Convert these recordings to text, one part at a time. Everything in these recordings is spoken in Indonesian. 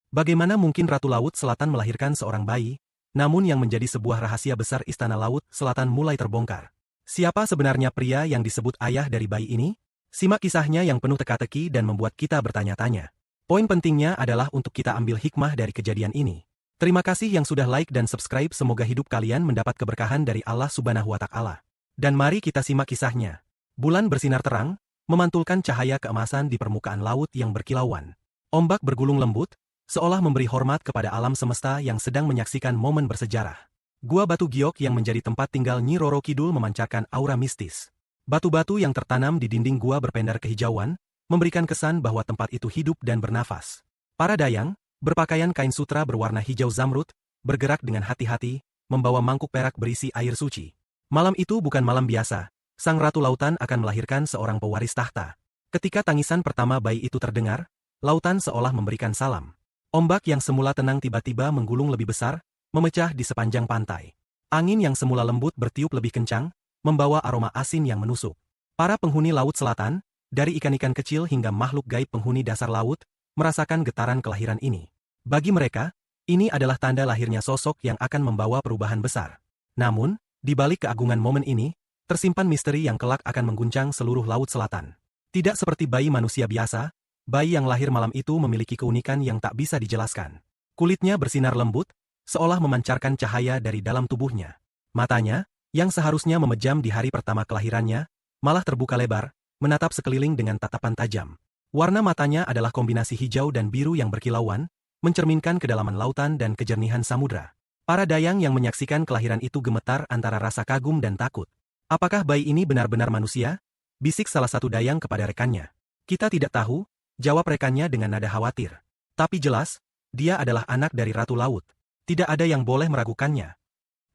Bagaimana mungkin Ratu Laut Selatan melahirkan seorang bayi, namun yang menjadi sebuah rahasia besar Istana Laut Selatan mulai terbongkar. Siapa sebenarnya pria yang disebut ayah dari bayi ini? Simak kisahnya yang penuh teka-teki dan membuat kita bertanya-tanya. Poin pentingnya adalah untuk kita ambil hikmah dari kejadian ini. Terima kasih yang sudah like dan subscribe, semoga hidup kalian mendapat keberkahan dari Allah Subhanahu wa Ta'ala. Dan mari kita simak kisahnya. Bulan bersinar terang, memantulkan cahaya keemasan di permukaan laut yang berkilauan. Ombak bergulung lembut, seolah memberi hormat kepada alam semesta yang sedang menyaksikan momen bersejarah. Gua Batu Giok yang menjadi tempat tinggal Nyi Roro Kidul memancarkan aura mistis. Batu-batu yang tertanam di dinding gua berpendar kehijauan, memberikan kesan bahwa tempat itu hidup dan bernafas. Para dayang, berpakaian kain sutra berwarna hijau zamrud, bergerak dengan hati-hati, membawa mangkuk perak berisi air suci. Malam itu bukan malam biasa, sang Ratu Lautan akan melahirkan seorang pewaris tahta. Ketika tangisan pertama bayi itu terdengar, lautan seolah memberikan salam. Ombak yang semula tenang tiba-tiba menggulung lebih besar, memecah di sepanjang pantai. Angin yang semula lembut bertiup lebih kencang, membawa aroma asin yang menusuk. Para penghuni Laut Selatan, dari ikan-ikan kecil hingga makhluk gaib penghuni dasar laut, merasakan getaran kelahiran ini. Bagi mereka, ini adalah tanda lahirnya sosok yang akan membawa perubahan besar. Namun, di balik keagungan momen ini, tersimpan misteri yang kelak akan mengguncang seluruh Laut Selatan. Tidak seperti bayi manusia biasa, bayi yang lahir malam itu memiliki keunikan yang tak bisa dijelaskan. Kulitnya bersinar lembut, seolah memancarkan cahaya dari dalam tubuhnya. Matanya, yang seharusnya memejam di hari pertama kelahirannya, malah terbuka lebar, menatap sekeliling dengan tatapan tajam. Warna matanya adalah kombinasi hijau dan biru yang berkilauan, mencerminkan kedalaman lautan dan kejernihan samudra. Para dayang yang menyaksikan kelahiran itu gemetar antara rasa kagum dan takut. Apakah bayi ini benar-benar manusia? Bisik salah satu dayang kepada rekannya. Kita tidak tahu, jawab rekannya dengan nada khawatir. Tapi jelas, dia adalah anak dari Ratu Laut. Tidak ada yang boleh meragukannya.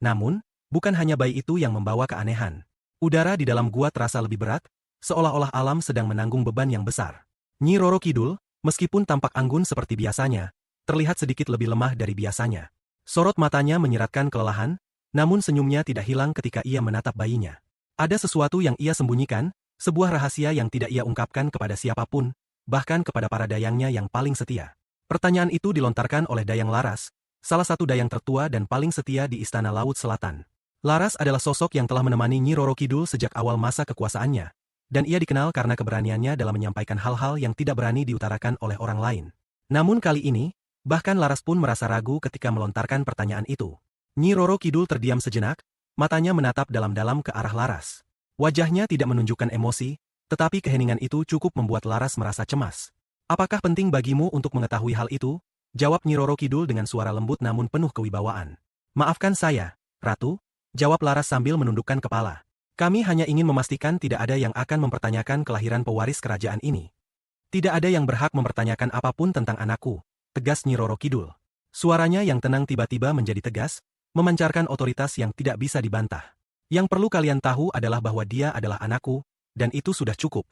Namun, bukan hanya bayi itu yang membawa keanehan. Udara di dalam gua terasa lebih berat, seolah-olah alam sedang menanggung beban yang besar. Nyi Roro Kidul, meskipun tampak anggun seperti biasanya, terlihat sedikit lebih lemah dari biasanya. Sorot matanya menyiratkan kelelahan, namun senyumnya tidak hilang ketika ia menatap bayinya. Ada sesuatu yang ia sembunyikan, sebuah rahasia yang tidak ia ungkapkan kepada siapapun, bahkan kepada para dayangnya yang paling setia. Pertanyaan itu dilontarkan oleh Dayang Laras, salah satu dayang tertua dan paling setia di Istana Laut Selatan. Laras adalah sosok yang telah menemani Nyi Roro Kidul sejak awal masa kekuasaannya, dan ia dikenal karena keberaniannya dalam menyampaikan hal-hal yang tidak berani diutarakan oleh orang lain. Namun kali ini, bahkan Laras pun merasa ragu ketika melontarkan pertanyaan itu. Nyi Roro Kidul terdiam sejenak, matanya menatap dalam-dalam ke arah Laras. Wajahnya tidak menunjukkan emosi, tetapi keheningan itu cukup membuat Laras merasa cemas. Apakah penting bagimu untuk mengetahui hal itu? Jawab Nyi Roro Kidul dengan suara lembut namun penuh kewibawaan. Maafkan saya, Ratu, jawab Laras sambil menundukkan kepala. Kami hanya ingin memastikan tidak ada yang akan mempertanyakan kelahiran pewaris kerajaan ini. Tidak ada yang berhak mempertanyakan apapun tentang anakku, tegas Nyi Roro Kidul. Suaranya yang tenang tiba-tiba menjadi tegas, memancarkan otoritas yang tidak bisa dibantah. Yang perlu kalian tahu adalah bahwa dia adalah anakku, dan itu sudah cukup.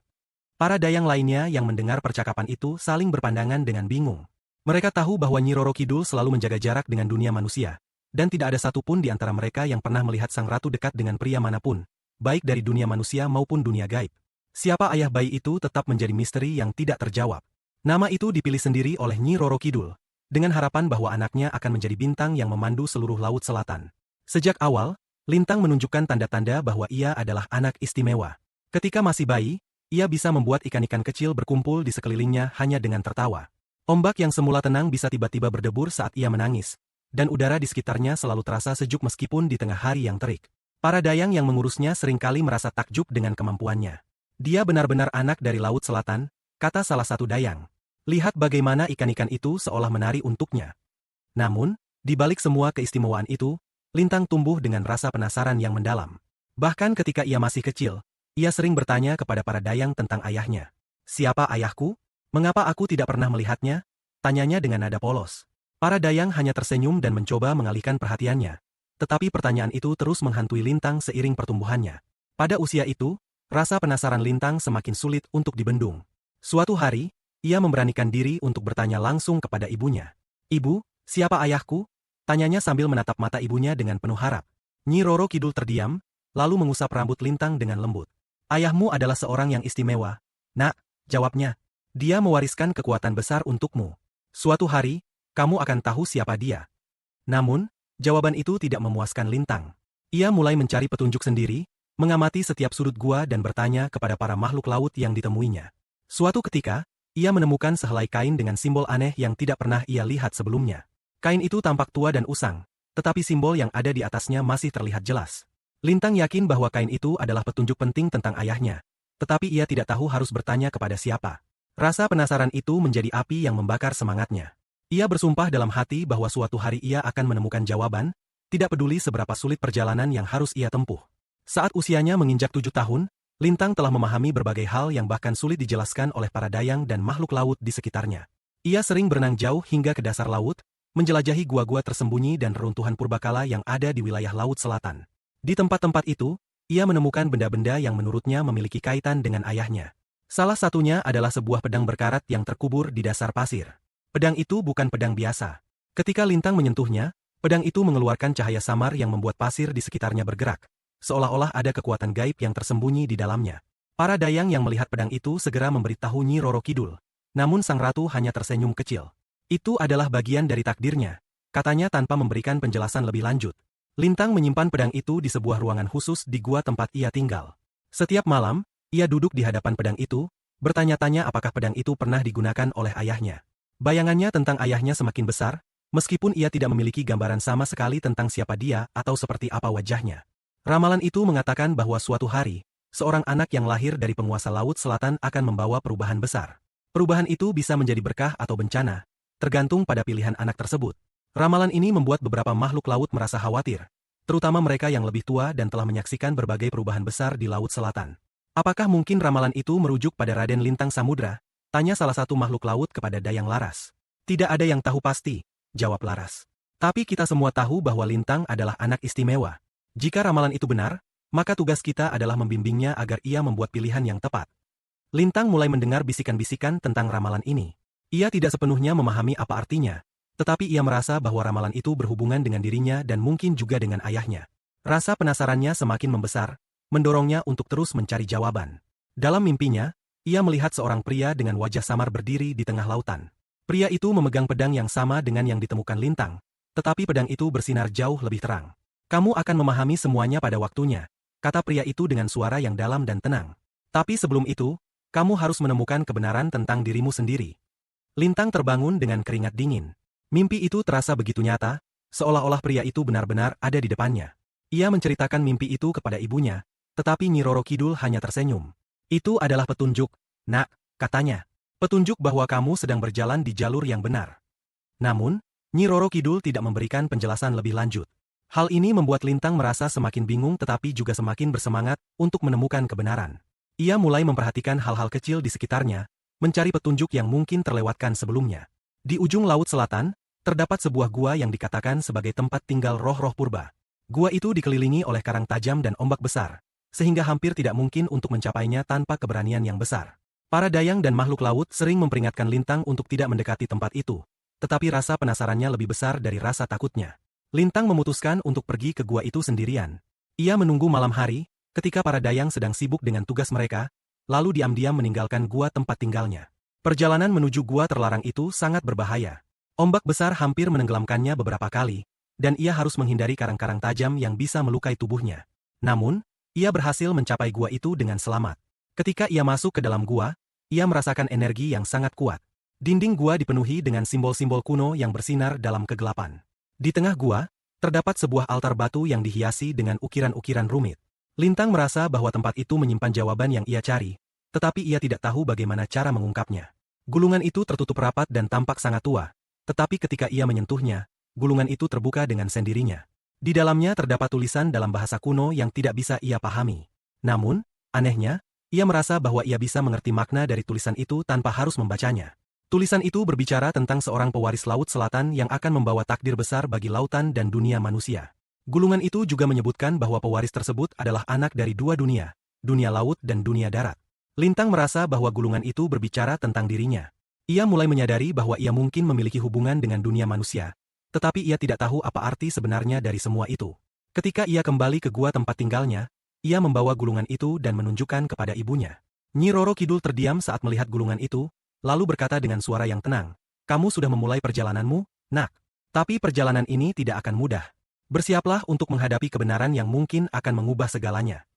Para dayang lainnya yang mendengar percakapan itu saling berpandangan dengan bingung. Mereka tahu bahwa Nyi Roro Kidul selalu menjaga jarak dengan dunia manusia, dan tidak ada satupun di antara mereka yang pernah melihat sang ratu dekat dengan pria manapun, baik dari dunia manusia maupun dunia gaib. Siapa ayah bayi itu tetap menjadi misteri yang tidak terjawab. Nama itu dipilih sendiri oleh Nyi Roro Kidul, dengan harapan bahwa anaknya akan menjadi bintang yang memandu seluruh Laut Selatan. Sejak awal, Lintang menunjukkan tanda-tanda bahwa ia adalah anak istimewa. Ketika masih bayi, ia bisa membuat ikan-ikan kecil berkumpul di sekelilingnya hanya dengan tertawa. Ombak yang semula tenang bisa tiba-tiba berdebur saat ia menangis, dan udara di sekitarnya selalu terasa sejuk meskipun di tengah hari yang terik. Para dayang yang mengurusnya seringkali merasa takjub dengan kemampuannya. Dia benar-benar anak dari Laut Selatan, kata salah satu dayang. Lihat bagaimana ikan-ikan itu seolah menari untuknya. Namun, di balik semua keistimewaan itu, Lintang tumbuh dengan rasa penasaran yang mendalam. Bahkan ketika ia masih kecil, ia sering bertanya kepada para dayang tentang ayahnya. Siapa ayahku? Mengapa aku tidak pernah melihatnya? Tanyanya dengan nada polos. Para dayang hanya tersenyum dan mencoba mengalihkan perhatiannya. Tetapi pertanyaan itu terus menghantui Lintang seiring pertumbuhannya. Pada usia itu, rasa penasaran Lintang semakin sulit untuk dibendung. Suatu hari, ia memberanikan diri untuk bertanya langsung kepada ibunya. Ibu, siapa ayahku? Tanyanya sambil menatap mata ibunya dengan penuh harap. Nyi Roro Kidul terdiam, lalu mengusap rambut Lintang dengan lembut. Ayahmu adalah seorang yang istimewa. Nak, jawabnya. Dia mewariskan kekuatan besar untukmu. Suatu hari, kamu akan tahu siapa dia. Namun, jawaban itu tidak memuaskan Lintang. Ia mulai mencari petunjuk sendiri, mengamati setiap sudut gua dan bertanya kepada para makhluk laut yang ditemuinya. Suatu ketika, ia menemukan sehelai kain dengan simbol aneh yang tidak pernah ia lihat sebelumnya. Kain itu tampak tua dan usang, tetapi simbol yang ada di atasnya masih terlihat jelas. Lintang yakin bahwa kain itu adalah petunjuk penting tentang ayahnya, tetapi ia tidak tahu harus bertanya kepada siapa. Rasa penasaran itu menjadi api yang membakar semangatnya. Ia bersumpah dalam hati bahwa suatu hari ia akan menemukan jawaban, tidak peduli seberapa sulit perjalanan yang harus ia tempuh. Saat usianya menginjak 7 tahun, Lintang telah memahami berbagai hal yang bahkan sulit dijelaskan oleh para dayang dan makhluk laut di sekitarnya. Ia sering berenang jauh hingga ke dasar laut, menjelajahi gua-gua tersembunyi dan reruntuhan purbakala yang ada di wilayah Laut Selatan. Di tempat-tempat itu, ia menemukan benda-benda yang menurutnya memiliki kaitan dengan ayahnya. Salah satunya adalah sebuah pedang berkarat yang terkubur di dasar pasir. Pedang itu bukan pedang biasa. Ketika Lintang menyentuhnya, pedang itu mengeluarkan cahaya samar yang membuat pasir di sekitarnya bergerak, seolah-olah ada kekuatan gaib yang tersembunyi di dalamnya. Para dayang yang melihat pedang itu segera memberitahu Nyi Roro Kidul. Namun sang ratu hanya tersenyum kecil. Itu adalah bagian dari takdirnya, katanya tanpa memberikan penjelasan lebih lanjut. Lintang menyimpan pedang itu di sebuah ruangan khusus di gua tempat ia tinggal. Setiap malam, ia duduk di hadapan pedang itu, bertanya-tanya apakah pedang itu pernah digunakan oleh ayahnya. Bayangannya tentang ayahnya semakin besar, meskipun ia tidak memiliki gambaran sama sekali tentang siapa dia atau seperti apa wajahnya. Ramalan itu mengatakan bahwa suatu hari, seorang anak yang lahir dari penguasa Laut Selatan akan membawa perubahan besar. Perubahan itu bisa menjadi berkah atau bencana, tergantung pada pilihan anak tersebut. Ramalan ini membuat beberapa makhluk laut merasa khawatir, terutama mereka yang lebih tua dan telah menyaksikan berbagai perubahan besar di Laut Selatan. Apakah mungkin ramalan itu merujuk pada Raden Lintang Samudra? Tanya salah satu makhluk laut kepada Dayang Laras. Tidak ada yang tahu pasti, jawab Laras. Tapi kita semua tahu bahwa Lintang adalah anak istimewa. Jika ramalan itu benar, maka tugas kita adalah membimbingnya agar ia membuat pilihan yang tepat. Lintang mulai mendengar bisikan-bisikan tentang ramalan ini. Ia tidak sepenuhnya memahami apa artinya, tetapi ia merasa bahwa ramalan itu berhubungan dengan dirinya dan mungkin juga dengan ayahnya. Rasa penasarannya semakin membesar, mendorongnya untuk terus mencari jawaban. Dalam mimpinya, ia melihat seorang pria dengan wajah samar berdiri di tengah lautan. Pria itu memegang pedang yang sama dengan yang ditemukan Lintang, tetapi pedang itu bersinar jauh lebih terang. Kamu akan memahami semuanya pada waktunya, kata pria itu dengan suara yang dalam dan tenang. Tapi sebelum itu, kamu harus menemukan kebenaran tentang dirimu sendiri. Lintang terbangun dengan keringat dingin. Mimpi itu terasa begitu nyata, seolah-olah pria itu benar-benar ada di depannya. Ia menceritakan mimpi itu kepada ibunya, tetapi Nyi Roro Kidul hanya tersenyum. Itu adalah petunjuk, nak, katanya. Petunjuk bahwa kamu sedang berjalan di jalur yang benar. Namun, Nyi Roro Kidul tidak memberikan penjelasan lebih lanjut. Hal ini membuat Lintang merasa semakin bingung tetapi juga semakin bersemangat untuk menemukan kebenaran. Ia mulai memperhatikan hal-hal kecil di sekitarnya, mencari petunjuk yang mungkin terlewatkan sebelumnya. Di ujung Laut Selatan, terdapat sebuah gua yang dikatakan sebagai tempat tinggal roh-roh purba. Gua itu dikelilingi oleh karang tajam dan ombak besar, sehingga hampir tidak mungkin untuk mencapainya tanpa keberanian yang besar. Para dayang dan makhluk laut sering memperingatkan Lintang untuk tidak mendekati tempat itu, tetapi rasa penasarannya lebih besar dari rasa takutnya. Lintang memutuskan untuk pergi ke gua itu sendirian. Ia menunggu malam hari, ketika para dayang sedang sibuk dengan tugas mereka, lalu diam-diam meninggalkan gua tempat tinggalnya. Perjalanan menuju gua terlarang itu sangat berbahaya. Ombak besar hampir menenggelamkannya beberapa kali, dan ia harus menghindari karang-karang tajam yang bisa melukai tubuhnya. Namun, ia berhasil mencapai gua itu dengan selamat. Ketika ia masuk ke dalam gua, ia merasakan energi yang sangat kuat. Dinding gua dipenuhi dengan simbol-simbol kuno yang bersinar dalam kegelapan. Di tengah gua, terdapat sebuah altar batu yang dihiasi dengan ukiran-ukiran rumit. Lintang merasa bahwa tempat itu menyimpan jawaban yang ia cari, tetapi ia tidak tahu bagaimana cara mengungkapnya. Gulungan itu tertutup rapat dan tampak sangat tua. Tetapi ketika ia menyentuhnya, gulungan itu terbuka dengan sendirinya. Di dalamnya terdapat tulisan dalam bahasa kuno yang tidak bisa ia pahami. Namun, anehnya, ia merasa bahwa ia bisa mengerti makna dari tulisan itu tanpa harus membacanya. Tulisan itu berbicara tentang seorang pewaris Laut Selatan yang akan membawa takdir besar bagi lautan dan dunia manusia. Gulungan itu juga menyebutkan bahwa pewaris tersebut adalah anak dari dua dunia laut dan dunia darat. Lintang merasa bahwa gulungan itu berbicara tentang dirinya. Ia mulai menyadari bahwa ia mungkin memiliki hubungan dengan dunia manusia, tetapi ia tidak tahu apa arti sebenarnya dari semua itu. Ketika ia kembali ke gua tempat tinggalnya, ia membawa gulungan itu dan menunjukkan kepada ibunya. Nyi Roro Kidul terdiam saat melihat gulungan itu, lalu berkata dengan suara yang tenang, "Kamu sudah memulai perjalananmu, Nak, tapi perjalanan ini tidak akan mudah. Bersiaplah untuk menghadapi kebenaran yang mungkin akan mengubah segalanya.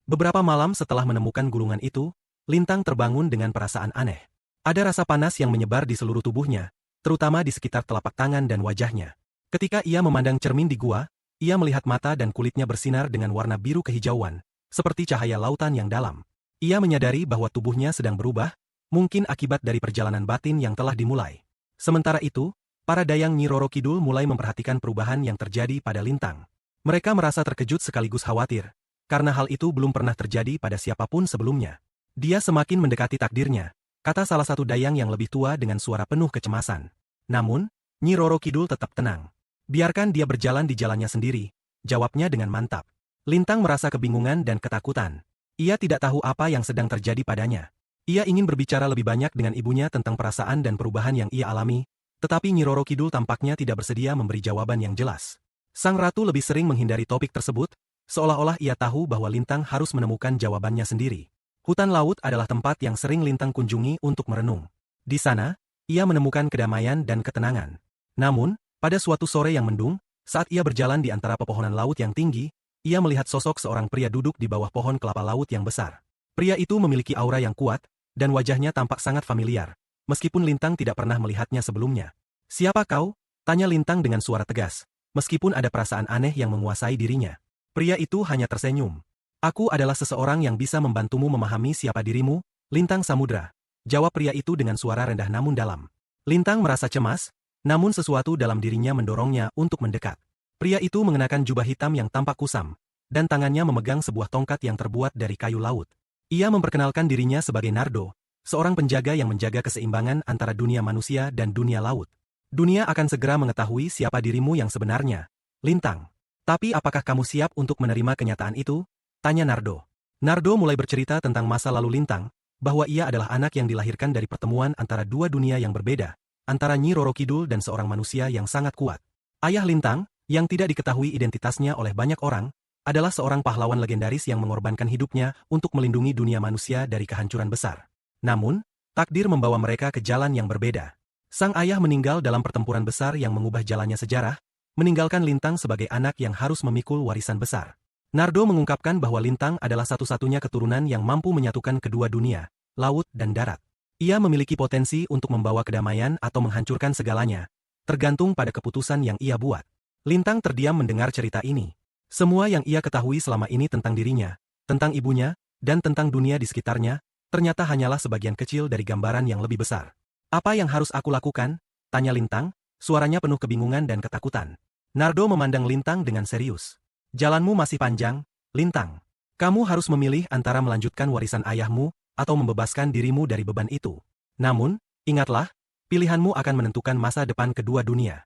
Beberapa malam setelah menemukan gulungan itu, Lintang terbangun dengan perasaan aneh. Ada rasa panas yang menyebar di seluruh tubuhnya, terutama di sekitar telapak tangan dan wajahnya. Ketika ia memandang cermin di gua, ia melihat mata dan kulitnya bersinar dengan warna biru kehijauan, seperti cahaya lautan yang dalam. Ia menyadari bahwa tubuhnya sedang berubah, mungkin akibat dari perjalanan batin yang telah dimulai. Sementara itu, para dayang Nyi Roro Kidul mulai memperhatikan perubahan yang terjadi pada Lintang. Mereka merasa terkejut sekaligus khawatir, karena hal itu belum pernah terjadi pada siapapun sebelumnya. Dia semakin mendekati takdirnya, kata salah satu dayang yang lebih tua dengan suara penuh kecemasan. Namun, Nyi Roro Kidul tetap tenang. Biarkan dia berjalan di jalannya sendiri, jawabnya dengan mantap. Lintang merasa kebingungan dan ketakutan. Ia tidak tahu apa yang sedang terjadi padanya. Ia ingin berbicara lebih banyak dengan ibunya tentang perasaan dan perubahan yang ia alami, tetapi Nyi Roro Kidul tampaknya tidak bersedia memberi jawaban yang jelas. Sang ratu lebih sering menghindari topik tersebut, seolah-olah ia tahu bahwa Lintang harus menemukan jawabannya sendiri. Hutan laut adalah tempat yang sering Lintang kunjungi untuk merenung. Di sana, ia menemukan kedamaian dan ketenangan. Namun, pada suatu sore yang mendung, saat ia berjalan di antara pepohonan laut yang tinggi, ia melihat sosok seorang pria duduk di bawah pohon kelapa laut yang besar. Pria itu memiliki aura yang kuat, dan wajahnya tampak sangat familiar, meskipun Lintang tidak pernah melihatnya sebelumnya. "Siapa kau?" tanya Lintang dengan suara tegas, meskipun ada perasaan aneh yang menguasai dirinya. Pria itu hanya tersenyum. "Aku adalah seseorang yang bisa membantumu memahami siapa dirimu, Lintang Samudra," jawab pria itu dengan suara rendah namun dalam. Lintang merasa cemas, namun sesuatu dalam dirinya mendorongnya untuk mendekat. Pria itu mengenakan jubah hitam yang tampak kusam, dan tangannya memegang sebuah tongkat yang terbuat dari kayu laut. Ia memperkenalkan dirinya sebagai Nardo, seorang penjaga yang menjaga keseimbangan antara dunia manusia dan dunia laut. "Dunia akan segera mengetahui siapa dirimu yang sebenarnya, Lintang. Tapi apakah kamu siap untuk menerima kenyataan itu?" tanya Nardo. Nardo mulai bercerita tentang masa lalu Lintang, bahwa ia adalah anak yang dilahirkan dari pertemuan antara dua dunia yang berbeda, antara Nyi Roro Kidul dan seorang manusia yang sangat kuat. Ayah Lintang, yang tidak diketahui identitasnya oleh banyak orang, adalah seorang pahlawan legendaris yang mengorbankan hidupnya untuk melindungi dunia manusia dari kehancuran besar. Namun, takdir membawa mereka ke jalan yang berbeda. Sang ayah meninggal dalam pertempuran besar yang mengubah jalannya sejarah, meninggalkan Lintang sebagai anak yang harus memikul warisan besar. Nardo mengungkapkan bahwa Lintang adalah satu-satunya keturunan yang mampu menyatukan kedua dunia, laut dan darat. Ia memiliki potensi untuk membawa kedamaian atau menghancurkan segalanya, tergantung pada keputusan yang ia buat. Lintang terdiam mendengar cerita ini. Semua yang ia ketahui selama ini tentang dirinya, tentang ibunya, dan tentang dunia di sekitarnya, ternyata hanyalah sebagian kecil dari gambaran yang lebih besar. "Apa yang harus aku lakukan?" tanya Lintang, suaranya penuh kebingungan dan ketakutan. Nardo memandang Lintang dengan serius. "Jalanmu masih panjang, Lintang. Kamu harus memilih antara melanjutkan warisan ayahmu, atau membebaskan dirimu dari beban itu. Namun, ingatlah, pilihanmu akan menentukan masa depan kedua dunia."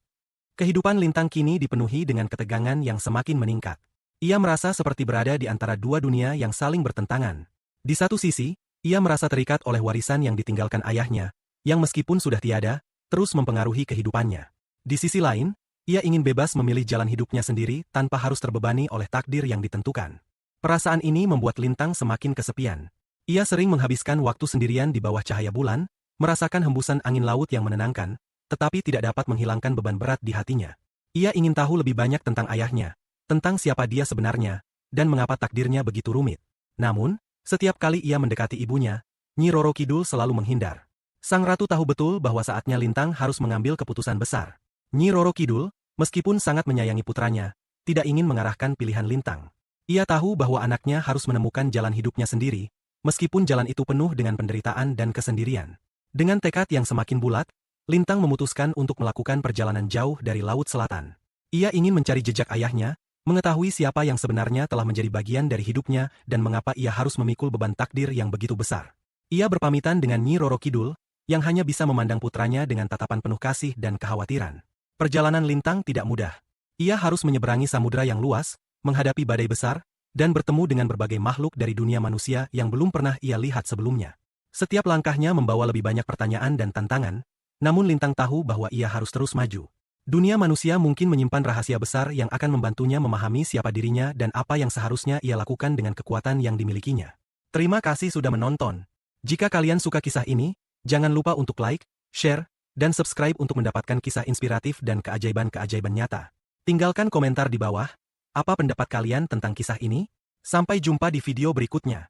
Kehidupan Lintang kini dipenuhi dengan ketegangan yang semakin meningkat. Ia merasa seperti berada di antara dua dunia yang saling bertentangan. Di satu sisi, ia merasa terikat oleh warisan yang ditinggalkan ayahnya, yang meskipun sudah tiada, terus mempengaruhi kehidupannya. Di sisi lain, ia ingin bebas memilih jalan hidupnya sendiri tanpa harus terbebani oleh takdir yang ditentukan. Perasaan ini membuat Lintang semakin kesepian. Ia sering menghabiskan waktu sendirian di bawah cahaya bulan, merasakan hembusan angin laut yang menenangkan, tetapi tidak dapat menghilangkan beban berat di hatinya. Ia ingin tahu lebih banyak tentang ayahnya, tentang siapa dia sebenarnya, dan mengapa takdirnya begitu rumit. Namun, setiap kali ia mendekati ibunya, Nyi Roro Kidul selalu menghindar. Sang ratu tahu betul bahwa saatnya Lintang harus mengambil keputusan besar. Nyi Roro Kidul, meskipun sangat menyayangi putranya, tidak ingin mengarahkan pilihan Lintang. Ia tahu bahwa anaknya harus menemukan jalan hidupnya sendiri, meskipun jalan itu penuh dengan penderitaan dan kesendirian. Dengan tekad yang semakin bulat, Lintang memutuskan untuk melakukan perjalanan jauh dari Laut Selatan. Ia ingin mencari jejak ayahnya, mengetahui siapa yang sebenarnya telah menjadi bagian dari hidupnya dan mengapa ia harus memikul beban takdir yang begitu besar. Ia berpamitan dengan Nyi Roro Kidul, yang hanya bisa memandang putranya dengan tatapan penuh kasih dan kekhawatiran. Perjalanan Lintang tidak mudah. Ia harus menyeberangi samudera yang luas, menghadapi badai besar, dan bertemu dengan berbagai makhluk dari dunia manusia yang belum pernah ia lihat sebelumnya. Setiap langkahnya membawa lebih banyak pertanyaan dan tantangan, namun Lintang tahu bahwa ia harus terus maju. Dunia manusia mungkin menyimpan rahasia besar yang akan membantunya memahami siapa dirinya dan apa yang seharusnya ia lakukan dengan kekuatan yang dimilikinya. Terima kasih sudah menonton. Jika kalian suka kisah ini, jangan lupa untuk like, share, dan subscribe untuk mendapatkan kisah inspiratif dan keajaiban-keajaiban nyata. Tinggalkan komentar di bawah, apa pendapat kalian tentang kisah ini? Sampai jumpa di video berikutnya.